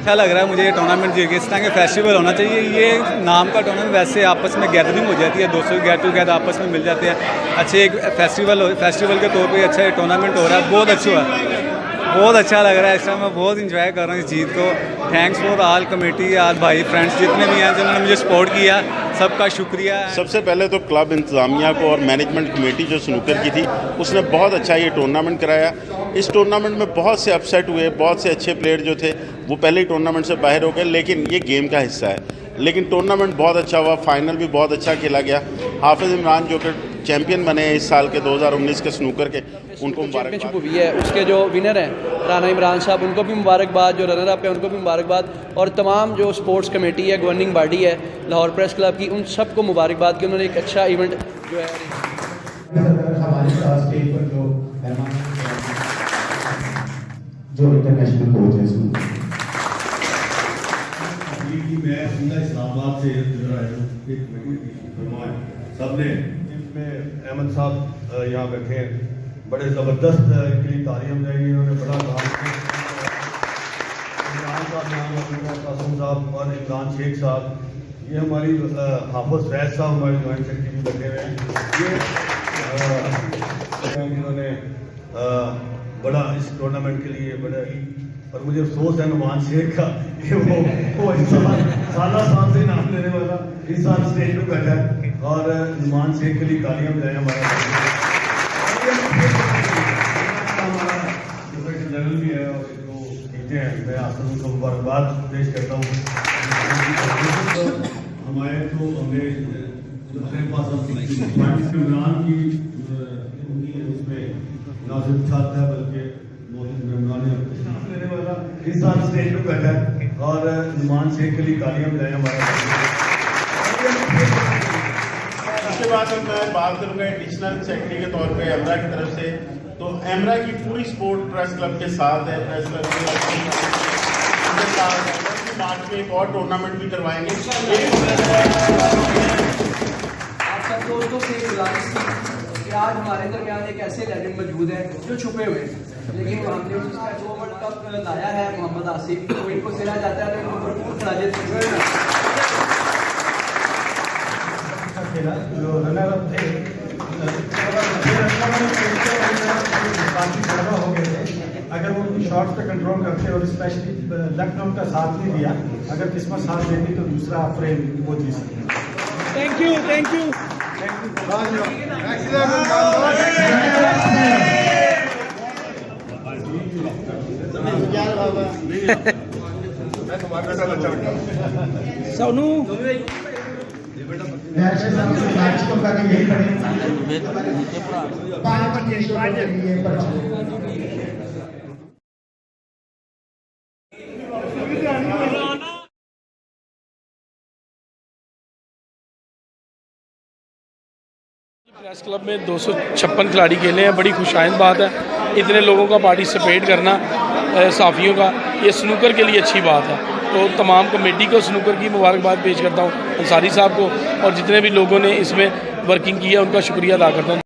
अच्छा लग रहा है मुझे ये टूर्नामेंट जीत के। इस तरह के फेस्टिवल होना चाहिए। ये नाम का टूर्नामेंट वैसे आपस में गैदरिंग हो जाती है, दोस्तों की गेट टुगेदर आपस में मिल जाते हैं। अच्छे एक फेस्टिवल के तौर पे अच्छा टूर्नामेंट हो रहा है, बहुत अच्छा हुआ, बहुत अच्छा लग रहा है। इस टाइम मैं बहुत इंजॉय कर रहा हूँ इस जीत को। Thanks for all committee, all भाई फ्रेंड्स जितने भी हैं जिन्होंने मुझे सपोर्ट किया, सबका शुक्रिया। सबसे पहले तो क्लब इंतज़ामिया को और मैनेजमेंट कमेटी जो स्नूकर की थी उसने बहुत अच्छा ये टूर्नामेंट कराया। इस टूर्नामेंट में बहुत से अपसेट हुए, बहुत से अच्छे प्लेयर जो थे वो पहले ही टूर्नामेंट से बाहर हो गए, लेकिन ये गेम का हिस्सा है। लेकिन टूर्नामेंट बहुत अच्छा हुआ, फाइनल भी बहुत अच्छा खेला गया। हाफिज़ इमरान जो कि चैंपियन बने इस साल के 2019 के स्नूकर के, उनको चैंपियनशिप हुई है, उसके जो विनर हैं राना इमरान साहब, उनको भी मुबारकबाद, जो रनर अप है उनको भी मुबारकबाद, और तमाम जो स्पोर्ट्स कमेटी है, गवर्निंग बॉडी है लाहौर प्रेस क्लब की, उन सबको मुबारकबाद कि उन्होंने एक अच्छा इवेंट जो है हमारे साथ स्टेज पर जो इंटरनेशनल कोच है मैं सीधा इस्लामाबाद से इधर आया हूँ। सब ने इसमें अहमद साहब यहाँ बैठे हैं, बड़े ज़बरदस्त इनके लिए तारीफ जाएंगी, इन्होंने बड़ा काम किया। इमरान साहब यहाँ कासिम साहब और इमरान शेख साहब, ये हमारी हाफिज़ फैज साहब हमारे जॉइंट सेक्रेटरी भी बैठे हुए हैं। ये इन्होंने बड़ा इस टूर्नामेंट के लिए बड़ा, और मुझे अफसोस है नुमान शेख का कि वो इस साल से नाम लेने वाला इस साल स्टेज पे बैठा है, और नुमान शेख के लिए तालियां बजाएं हमारा जनरल भी है और जो जीते हैं। मैं आपको उनको मुबारकबाद पेश करता हूँ। हमारे तो हमने अपने पास इमरान की उसमें नासिर साथ है, बल्कि इमरान लेने वाला इस साल स्टेज पे बैठा है, और नुमान शेख के लिए तालियां बजाएं हमारा। उसके बाद मैं बात करूँगा एडिशनल सेक्रेटरी के तौर पे एमरा की तरफ से। तो एमरा की पूरी सपोर्ट प्रेस क्लब के साथ है। प्रेस क्लब के साथ मार्च में एक और टूर्नामेंट भी करवाएंगे। आप सब दोस्तों से गुजारिश कि आज हमारे दरमियान एक ऐसे लेजेंड मौजूद है जो छुपे हुए हैं, लेकिन हमने उसका जो वर्ल्ड कप लाया है मोहम्मद आसिफ, तो इनको सिला जाता है तो इनको भरपूर खेला जो रनर अप थे काफी ज्यादा हो गए थे। अगर वो उनकी शॉट्स पे कंट्रोल करते और स्पेशली लक ने उनका साथ नहीं दिया, अगर किस्मत साथ देती तो दूसरा फ्रेम वो जीत सकते। Thank you, thank you. Sonu match को करके यही खड़े प्रेस क्लब में 256 खिलाड़ी खेले हैं। बड़ी खुशाइंद बात है इतने लोगों का पार्टिसिपेट करना, साफियों का, ये स्नूकर के लिए अच्छी बात है। तो तमाम कमेटी को स्नूकर की मुबारकबाद पेश करता हूँ, अंसारी साहब को, और जितने भी लोगों ने इसमें वर्किंग की है उनका शुक्रिया अदा करता हूँ।